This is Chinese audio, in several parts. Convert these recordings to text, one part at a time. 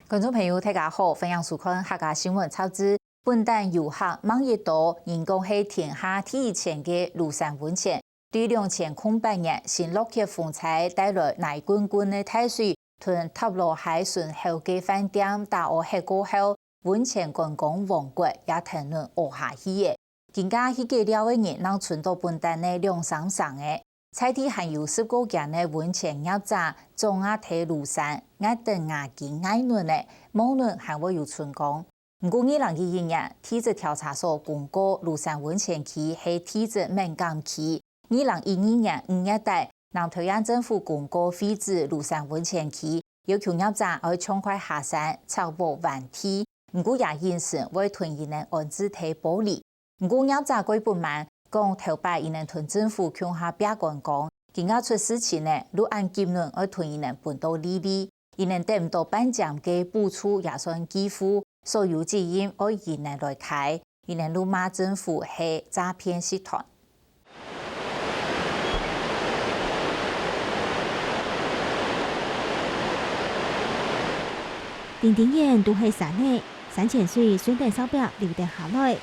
观众朋友，大家好，欢迎收看客家新闻超知。本档游客网页度人工系天下第一前嘅庐山温泉，对2008年新落叶风采带来奶滚滚嘅大水，屯塔罗海顺后嘅饭店大澳黑过后，温泉观光王国也谈论下下去嘅。更加去个了嘅人，让传到本档嘅两三上嘅。菜地含有10个间的温泉鸟闸，中亚睇庐山，爱等雅景爱论的，无论还会有春光。不过2021年，地质调查所公告庐山温泉区系地质敏感区。2012年5月底，南投县政府公告废止庐山温泉区，要求鸟闸要畅快下山，超过1天。不过也因此为屯人能安置睇玻璃。不过鸟闸过不慢。讲头摆伊能屯政府向下表观光，更加出事情呢，如按金轮而屯伊能搬到里里，伊能得唔到颁奖嘅补助也算几乎，所有责任而伊能来开，伊能辱骂政府系诈骗集团。林丁燕都系山内，3000岁水电手表留得下来。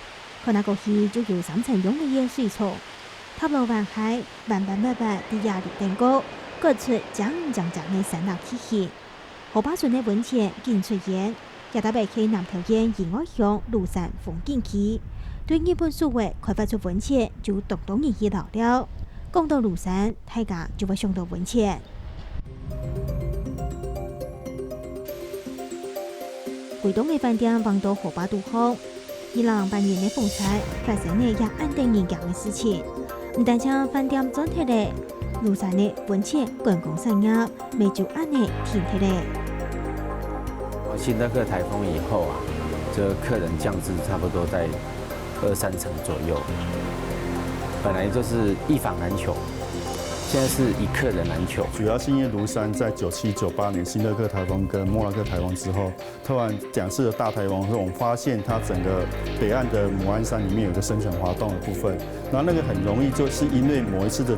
可那过去就有3层用的野水槽，塔罗湾海慢慢地压力变高，各出将的山落气息。河坝村的温泉竟出现，也特别去南投县仁爱乡庐山风景区。对日本所谓开发出温泉，就动动意老了。讲到庐山，大家就会想到温泉。贵东的饭店放到河坝渡航。2008年的风采发生的也安定人强的事情，唔但将饭店转体嘞，庐山的温泉观光产业没就安尼停起嘞。新德克台风以后啊，这个客人降至差不多在2-3成左右，本来就是一房难求。现在是一客人难求，主要是因为庐山在97、98年新德克台风跟莫拉克台风之后，突然2次的大台风后，我们发现它整个北岸的母安山里面有个深层滑动的部分，然后那个很容易就是因为某一次的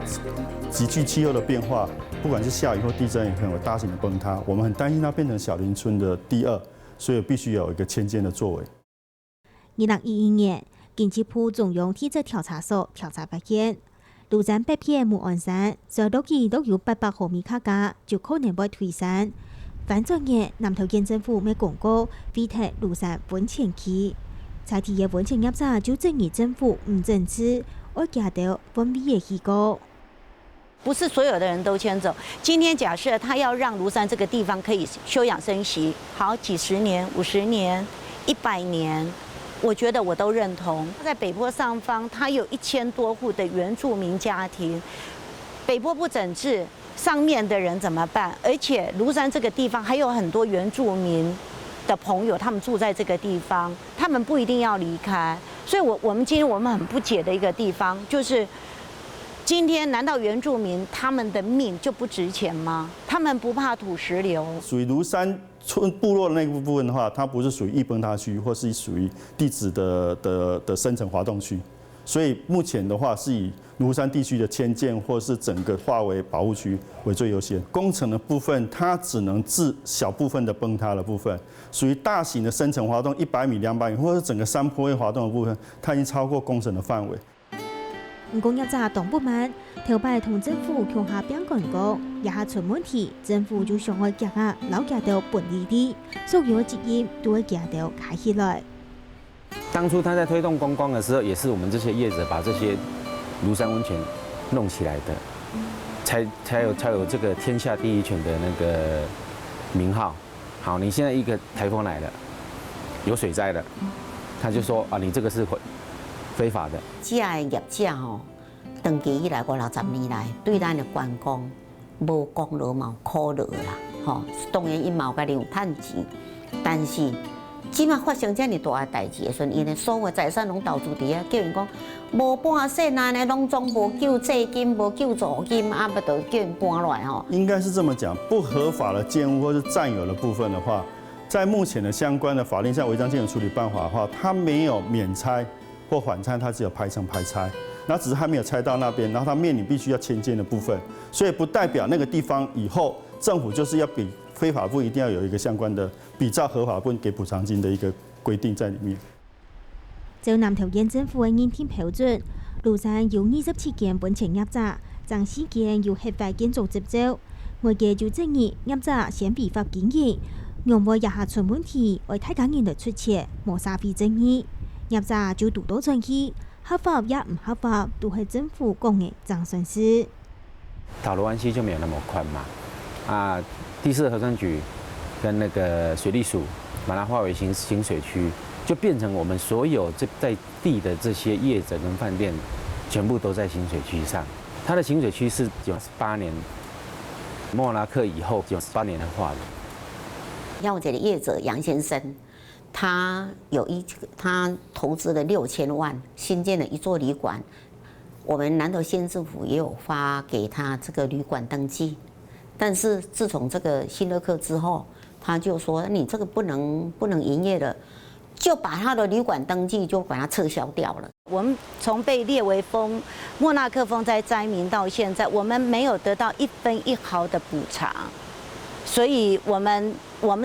急剧气候的变化，不管是下雨或地震，也可能有大型的崩塌。我们很担心它变成小林村的第2，所以必须有一个迁建的作为。2011年，经济部中央地质调查所调查发现。庐山北片木安山，所落地都有800毫米卡加，就可能会退山。反正嘅南投县政府未公告废除庐山温泉区，在地嘅温泉业者就质疑政府唔正视，而加到本地嘅机构。不是所有的人都迁走。今天假设他要让庐山这个地方可以休养生息，好几十年、50年、100年。我觉得我都认同。在北坡上方，它有1000多户的原住民家庭，北坡不整治，上面的人怎么办？而且庐山这个地方还有很多原住民的朋友，他们住在这个地方，他们不一定要离开。所以我们今天我们很不解的一个地方，就是今天难道原住民他们的命就不值钱吗？他们不怕土石流？属于庐山村部落的那个部分的话，它不是属于易崩塌区，或是属于地质的深层滑动区，所以目前的话是以庐山地区的迁建或是整个划为保护区为最优先。工程的部分，它只能治小部分的崩塌的部分，属于大型的深层滑动100米、200米，或者整个山坡会滑动的部分，它已经超过工程的范围。工业者动不慢，头摆同政府向下表观光，也下出问题，政府就想要夹啊老夹到本地的，所有的责任都会夹到开起来。当初他在推动观光的时候，也是我们这些业者把这些庐山温泉弄起来的，才有这个天下第一泉的那个名号。好，你现在一个台风来了，有水灾了，他就说啊，你这个是非法的。这的业者吼，长期以来50-60年来，对咱的观光无功劳嘛，苦劳啦，吼。当然，因嘛有家己有趁钱，但是即马发生这么大的代志的时阵，因的所有财产拢投资伫遐，叫人讲无半线安尼，拢总无救济金，无救助金，啊，不就叫人搬落来吼。应该是这么讲，不合法的建物或是占有的部分的话，在目前的相关的法令像违章建筑处理办法的话，它没有免拆或缓拆，它只有排程排拆。那只是还没有拆到那边，然后它面临必须要迁建的部分，所以不代表那个地方以后政府就是要非法部分一定要有一个相关的比照合法部分给补偿金的一个规定在里面。照南投县政府的认定标准，庐山有27件本钱业者，剩4件有合法建筑执照。外界就質疑業者先違法經營，讓我日下出問題，為大家人嚟出錢，冇啥非正義。業者就獨到轉去，合法也唔合法，都係政府講嘅掌聲事。塔罗湾溪就没有那么宽嘛，第4核专局跟那个水利署把它划为行水区，就变成我们所有在地的这些业者跟饭店，全部都在行水区上。它的行水区是98年。莫拉克以后98年画的。像我这里业者杨先生，他投资了6000万，新建了一座旅馆。我们南投县政府也有发给他这个旅馆登记，但是自从这个新乐客之后，他就说你这个不能营业了，就把他的旅馆登记就把它撤销掉了。我们从被列为莫纳克风灾灾民到现在，我们没有得到1分1毫的补偿，所以我们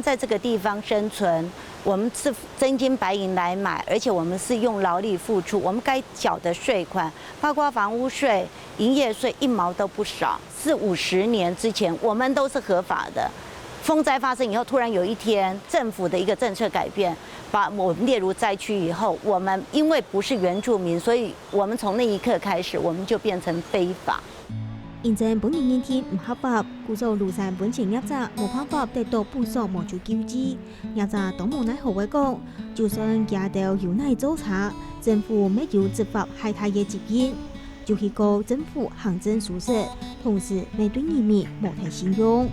在这个地方生存，我们是真金白银来买，而且我们是用劳力付出，我们该缴的税款，包括房屋税、营业税1毛都不少。40-50年之前，我们都是合法的。风灾发生以后，突然有一天，政府的一个政策改变，把我们列入灾区以后，我们因为不是原住民，所以我们从那一刻开始，我们就變成非法。因正本年天唔合法，故造庐山本錢業者冇辦法得到補償，冇做救濟。業者都無奈何嘅講，就算假到有奈做查，政府沒有執法害他嘅責任，就係告政府行政疏失，同時沒對人民冇太信用。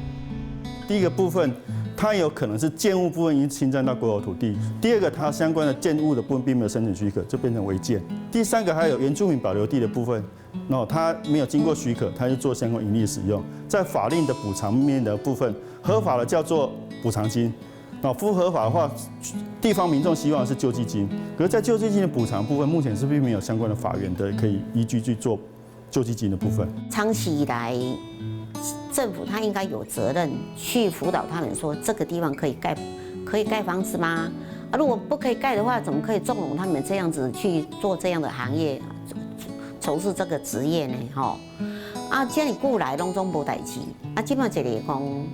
第一个部分，它有可能是建物部分已经侵占到国有土地；第二个，它相关的建物的部分并没有申请许可，就变成违建；第三个，还有原住民保留地的部分，它没有经过许可，它就做相关营利使用。在法令的补偿面的部分，合法的叫做补偿金，不合法的话，地方民众希望的是救济金。可是，在救济金的补偿部分，目前是并没有相关的法源的可以依据去做救济金的部分。长期以来，政府他应该有责任去辅导他们，说这个地方可以盖房子吗？如果不可以盖的话，怎么可以纵容他们这样子去做这样的行业，从事这个职业呢？这样过来拢总无代志。即摆一个讲，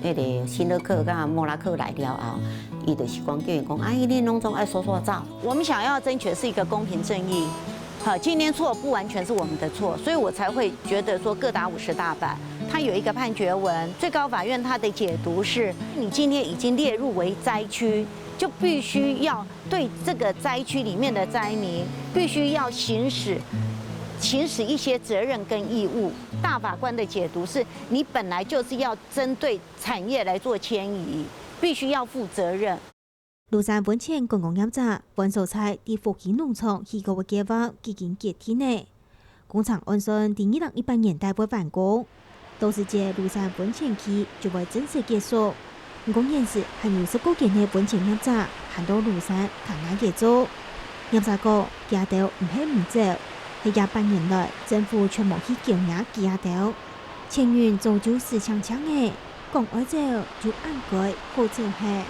那个新乐客跟莫拉克来了后，伊就是讲叫伊讲，恁拢总爱说走。我们想要争取的是一个公平正义。好，今天错不完全是我们的错，所以我才会觉得说各打50大板。他有一个判决文，最高法院他的解读是：你今天已经列入为灾区，就必须要对这个灾区里面的灾民，必须要行使一些责任跟义务。大法官的解读是：你本来就是要针对产业来做迁移，必须要负责任。庐山本錢公共業者本素菜喺福建農場起個嘅計劃已經結天呢。工廠按算喺2018年代會完工，到時這庐山本錢期就會正式結束。工現時還有19件嘅本錢業者行到庐山行眼嘅做。業者講價到唔係唔走，喺28年來政府卻冇去繳額價到，前緣早就死搶搶嘅，講愛走就按改好走係。